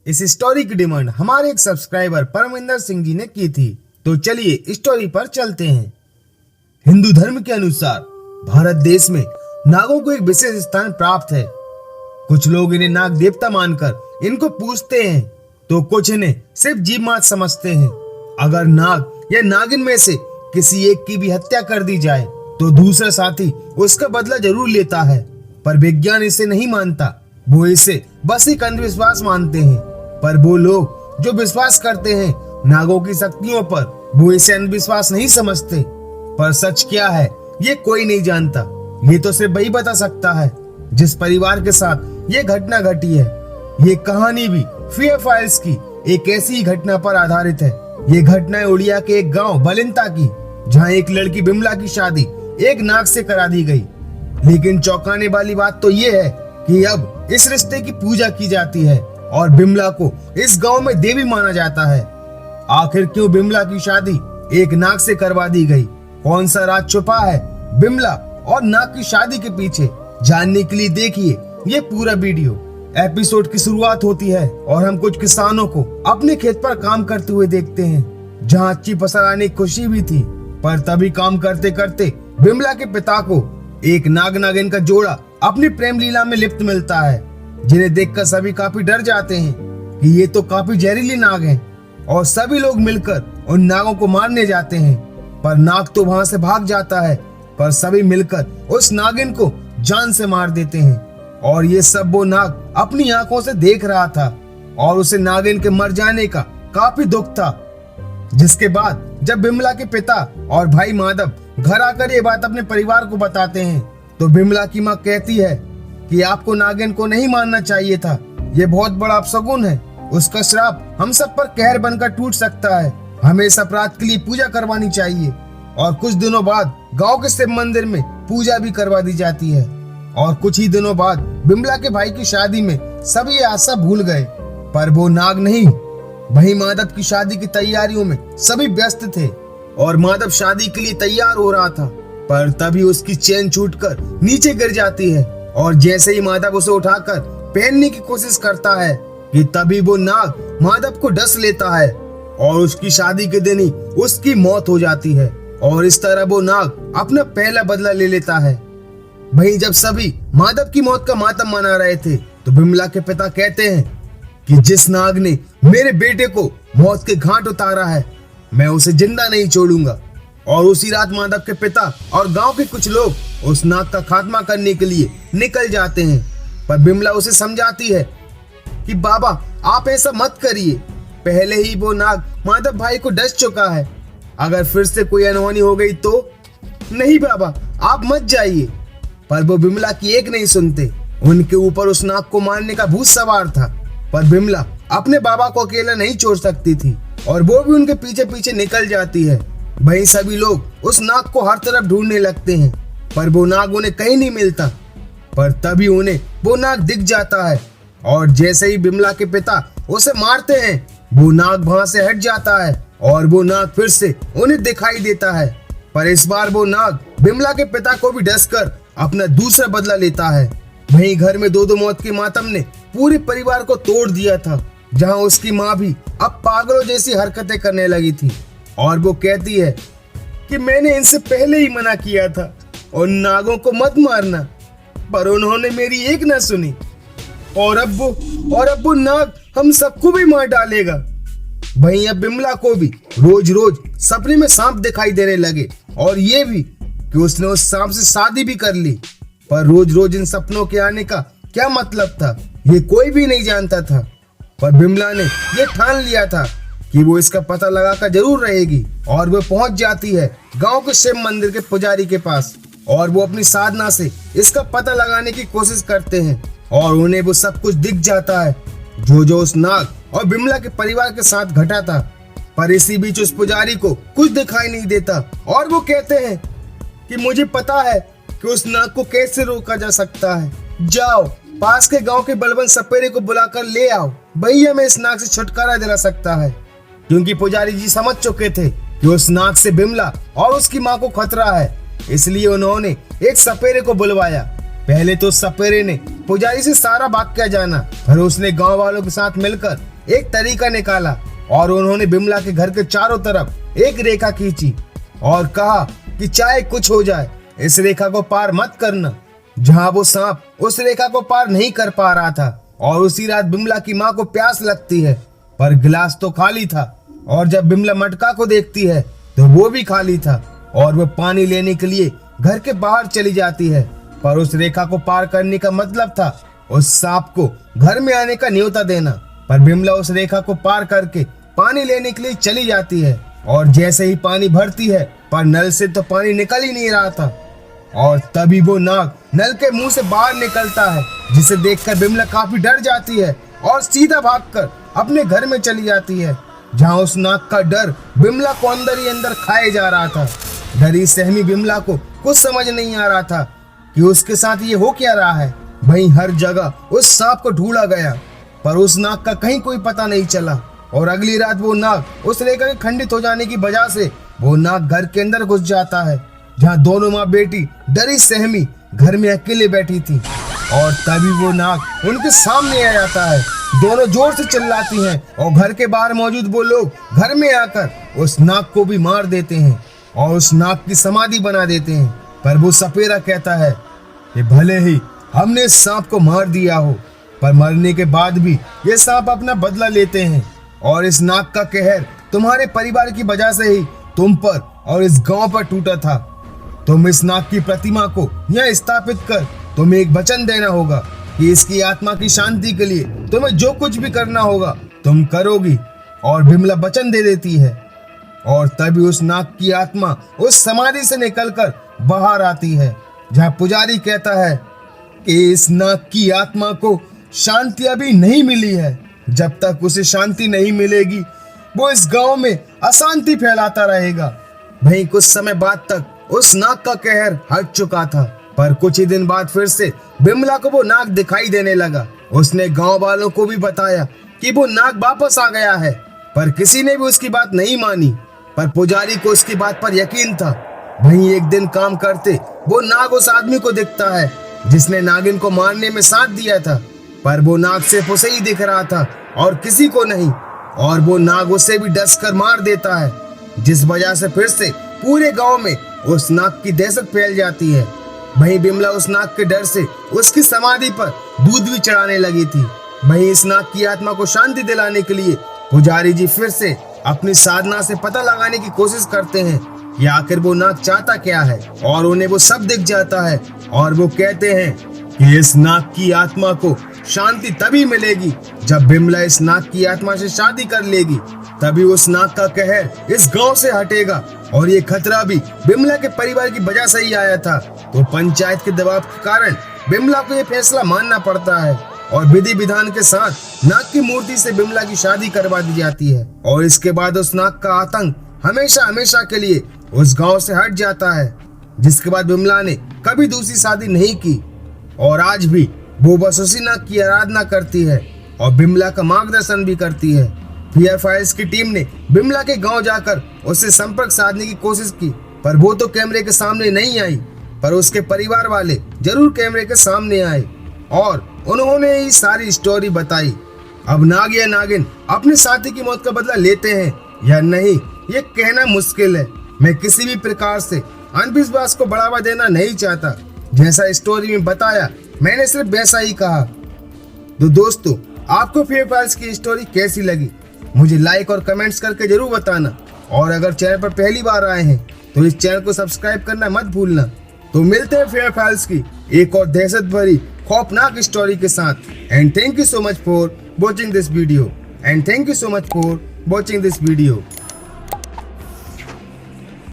इस स्टोरी की डिमांड हमारे एक सब्सक्राइबर परमिंदर सिंह जी ने की थी, तो चलिए स्टोरी पर चलते हैं। हिंदू धर्म के अनुसार भारत देश में नागों को एक विशेष स्थान प्राप्त है। कुछ लोग इन्हें नाग देवता मानकर इनको पूजते हैं, तो कुछ इन्हें सिर्फ जीव मात्र समझते हैं। अगर नाग या नागिन में से किसी एक की भी हत्या कर दी जाए तो दूसरा साथी उसका बदला जरूर लेता है, पर विज्ञान इसे नहीं मानता। वो इसे बस एक अंधविश्वास मानते हैं। पर वो लोग जो विश्वास करते हैं नागों की शक्तियों पर, वो इसे अंधविश्वास नहीं समझते। पर सच क्या है ये कोई नहीं जानता। ये तो सिर्फ वही बता सकता है जिस परिवार के साथ ये घटना घटी है। ये कहानी भी फियर फाइल्स की एक ऐसी ही घटना पर आधारित है। ये घटना है उड़िया के एक गांव बलिंता की, जहां एक लड़की बिमला की शादी एक नाग से करा दी गई। लेकिन चौंकाने वाली बात तो ये है कि अब इस रिश्ते की पूजा की जाती है और बिमला को इस गांव में देवी माना जाता है। आखिर क्यों बिमला की शादी एक नाग से करवा दी गई? कौन सा राज छुपा है बिमला और नाग की शादी के पीछे? जानने के लिए देखिए ये पूरा वीडियो। एपिसोड की शुरुआत होती है और हम कुछ किसानों को अपने खेत पर काम करते हुए देखते हैं, जहां अच्छी फसल आने की खुशी भी थी। पर तभी काम करते करते बिमला के पिता को एक नाग नागिन का जोड़ा अपनी प्रेम लीला में लिप्त मिलता है, जिन्हें देखकर सभी काफी डर जाते हैं कि ये तो काफी जहरीली नाग हैं, और सभी लोग मिलकर उन नागों को मारने जाते हैं। पर नाग तो वहां से भाग जाता है, पर सभी मिलकर उस नागिन को जान से मार देते हैं। और ये सब वो नाग अपनी आंखों से देख रहा था और उसे नागिन के मर जाने का काफी दुख था। जिसके बाद जब बिमला के पिता और भाई माधव घर आकर ये बात अपने परिवार को बताते हैं, तो बिमला की माँ कहती है कि आपको नागिन को नहीं मारना चाहिए था। ये बहुत बड़ा अपशगुन है। उसका श्राप हम सब पर कहर बनकर टूट सकता है। हमें इस अपराध के लिए पूजा करवानी चाहिए। और कुछ दिनों बाद गांव के शिव मंदिर में पूजा भी करवा दी जाती है। और कुछ ही दिनों बाद बिमला के भाई की शादी में सभी आशा भूल गए, पर वो नाग नहीं। वहीं माधव की शादी की तैयारियों में सभी व्यस्त थे और माधव शादी के लिए तैयार हो रहा था। पर तभी उसकी चेन छूटकर नीचे गिर जाती है, और जैसे ही माधव उसे उठाकर पहनने की कोशिश करता है कि तभी वो नाग माधव को डस लेता है और उसकी शादी के दिन ही उसकी मौत हो जाती है। और इस तरह वो नाग अपना पहला बदला ले लेता है। वहीं जब सभी माधव की मौत का मातम मना रहे थे, तो बिमला के पिता कहते हैं कि जिस नाग ने मेरे बेटे को मौत के घाट उतारा है, मैं उसे जिंदा नहीं छोड़ूंगा। और उसी रात माधव के पिता और गांव के कुछ लोग उस नाग का खात्मा करने के लिए निकल जाते हैं। पर बिमला उसे समझाती है कि बाबा आप ऐसा मत करिए, पहले ही वो नाग माधव भाई को डस चुका है। अगर फिर से कोई अनहोनी हो गई तो? नहीं बाबा आप मत जाइए। पर वो बिमला की एक नहीं सुनते। उनके ऊपर उस नाग को मारने का भूत सवार था, पर बिमला अपने बाबा को अकेला नहीं छोड़ सकती थी और वो भी उनके पीछे पीछे निकल जाती है। वहीं सभी लोग उस नाग को हर तरफ ढूंढने लगते हैं, पर वो नाग उन्हें कहीं नहीं मिलता। पर तभी उन्हें वो नाग दिख जाता है, और जैसे ही बिमला के पिता उसे मारते हैं, वो नाग वहां से हट जाता है और वो नाग फिर से उन्हें दिखाई देता है। पर इस बार वो नाग बिमला के पिता को भी डसकर अपना दूसरा बदला लेता है। वहीं घर में दो मौत के मातम ने पूरे परिवार को तोड़ दिया था, जहां उसकी माँ भी अब पागलों जैसी हरकतें करने लगी थी। और वो कहती है कि मैंने इनसे पहले ही मना किया था और नागों को मत मारना, पर उन्होंने मेरी एक न सुनी। और अब वो नाग हम सबको भी मार डालेगा। वहीं अब बिमला को भी रोज रोज सपने में सांप दिखाई देने लगे, और ये भी कि उसने उस सांप से शादी भी कर ली। पर रोज रोज इन सपनों के आने का क्या मतलब था, ये कोई भी नहीं जानता था। पर बिमला ने ये ठान लिया था कि वो इसका पता लगाकर जरूर रहेगी। और वो पहुंच जाती है गांव के शिव मंदिर के पुजारी के पास, और वो अपनी साधना से इसका पता लगाने की कोशिश करते हैं। और उन्हें वो सब कुछ दिख जाता है जो उस नाग और बिमला के परिवार के साथ घटा था। पर इसी बीच उस पुजारी को कुछ दिखाई नहीं देता, और वो कहते हैं कि मुझे पता है कि उस नाग को कैसे रोका जा सकता है। जाओ पास के गांव के बलवंत सपेरे को बुलाकर ले आओ, वही हमें इस नाग से छुटकारा दिला सकता है। क्योंकि पुजारी जी समझ चुके थे कि उस नाग से बिमला और उसकी माँ को खतरा है, इसलिए उन्होंने एक सपेरे को बुलवाया। पहले तो सपेरे ने पुजारी से सारा वाकया जाना, फिर उसने गांव वालों के साथ मिलकर एक तरीका निकाला और उन्होंने बिमला के घर के चारों तरफ एक रेखा खींची और कहा कि चाहे कुछ हो जाए इस रेखा को पार मत करना। जहां वो सांप उस रेखा को पार नहीं कर पा रहा था और उसी रात बिमला की माँ को प्यास लगती है, पर गिलास तो खाली था और जब बिमला मटका को देखती है तो वो भी खाली था और वो पानी लेने के लिए घर के बाहर चली जाती है। पर उस रेखा को पार करने का मतलब था उस सांप को घर में आने का न्योता देना। पर बिमला उस रेखा को पार करके पानी लेने के लिए चली जाती है और जैसे ही पानी भरती है पर नल से तो पानी निकल ही नहीं रहा था और तभी वो नाग नल के मुंह से बाहर निकलता है, जिसे देखकर बिमला काफी डर जाती है और सीधा भागकर अपने घर में चली जाती है, जहां उस नाग का डर बिमला को अंदर ही अंदर खाए जा रहा था। डरी सहमी बिमला को कुछ समझ नहीं आ रहा था कि उसके साथ ये हो क्या रहा है। वहीं हर जगह उस सांप को ढूंढा गया पर उस नाग का कहीं कोई पता नहीं चला और अगली रात वो नाग उस रेखा के खंडित हो जाने की वजह से वो नाग घर के अंदर घुस जाता है, जहाँ दोनों माँ बेटी डरी सहमी घर में अकेले बैठी थी और तभी वो नाग उनके सामने आ जाता है। दोनों जोर से चिल्लाती हैं और घर के बाहर मौजूद वो लोग घर में आकर उस नाग को भी मार देते हैं और उस नाग की समाधि बना देते हैं। पर वो सपेरा कहता है कि भले ही हमने इस सांप को मार दिया हो पर मरने के बाद भी ये सांप अपना बदला लेते हैं और इस नाग का कहर तुम्हारे परिवार की वजह से ही तुम पर और इस गांव पर टूटा था। तुम इस नाग की प्रतिमा को यहाँ स्थापित कर तुम्हें एक वचन देना होगा कि इसकी आत्मा की शांति के लिए तुम्हें जो कुछ भी करना होगा तुम करोगी। और बिमला वचन दे देती है और तभी उस नाग की आत्मा उस समाधि से निकलकर बाहर आती है, जहाँ पुजारी कहता है कि इस नाग की आत्मा को शांति अभी नहीं मिली है। जब तक उसे शांति नहीं मिलेगी वो इस गांव में अशांति फैलाता रहेगा। वहीं कुछ समय बाद तक उस नाग का कहर हट चुका था, पर कुछ ही दिन बाद फिर से बिमला को वो नाग दिखाई देने लगा। उसने गांव वालों को भी बताया कि वो नाग वापस आ गया है, पर किसी ने भी उसकी बात नहीं मानी। पर पुजारी को उसकी बात पर यकीन था। वहीं एक दिन काम करते वो नाग उस आदमी को दिखता है जिसने नागिन को मारने में साथ दिया था, पर वो नाग सिर्फ उसे ही दिख रहा था और किसी को नहीं, और वो नाग उसे भी डसकर मार देता है, जिस वजह से फिर से पूरे गांव में उस नाग की दहशत फैल जाती है। वहीं बिमला उस नाग के डर से उसकी समाधि पर दूध भी चढ़ाने लगी थी। वहीं इस नाग की आत्मा को शांति दिलाने के लिए पुजारी जी फिर से अपनी साधना से पता लगाने की कोशिश करते हैं कि आखिर वो नाग चाहता क्या है, और उन्हें वो सब दिख जाता है और वो कहते हैं कि इस नाग की आत्मा को शांति तभी मिलेगी जब बिमला इस नाग की आत्मा से शादी कर लेगी, तभी उस नाग का कहर इस गांव से हटेगा। और ये खतरा भी बिमला के परिवार की वजह से ही आया था, तो पंचायत के दबाव के कारण बिमला को ये फैसला मानना पड़ता है और विधि विधान के साथ नाग की मूर्ति से बिमला की शादी करवा दी जाती है। और इसके बाद उस नाग का आतंक हमेशा हमेशा के लिए उस गांव से हट जाता है, जिसके बाद बिमला ने कभी दूसरी शादी नहीं की और आज भी वो बस उसी नाग की आराधना करती है और बिमला का मार्गदर्शन भी करती है। फीयर फाइल्स की टीम ने बिमला के गांव जाकर उससे संपर्क साधने की कोशिश की, पर वो तो कैमरे के सामने नहीं आई, पर उसके परिवार वाले जरूर कैमरे के सामने आए और उन्होंने ही सारी स्टोरी बताई। अब नाग या नागिन अपने साथी की मौत का बदला लेते हैं या नहीं, ये कहना मुश्किल है। मैं किसी भी प्रकार से अंधविश्वास को बढ़ावा देना नहीं चाहता। जैसा स्टोरी में बताया मैंने सिर्फ वैसा ही कहा। तो दोस्तों, आपको फीयर फाइल्स की स्टोरी कैसी लगी मुझे लाइक और कमेंट्स करके जरूर बताना, और अगर चैनल पर पहली बार आए हैं तो इस चैनल को सब्सक्राइब करना मत भूलना। तो मिलते हैं फीयर फाइल्स की एक और दहशत भरी खौफनाक स्टोरी के साथ। And thank you so much for watching this video.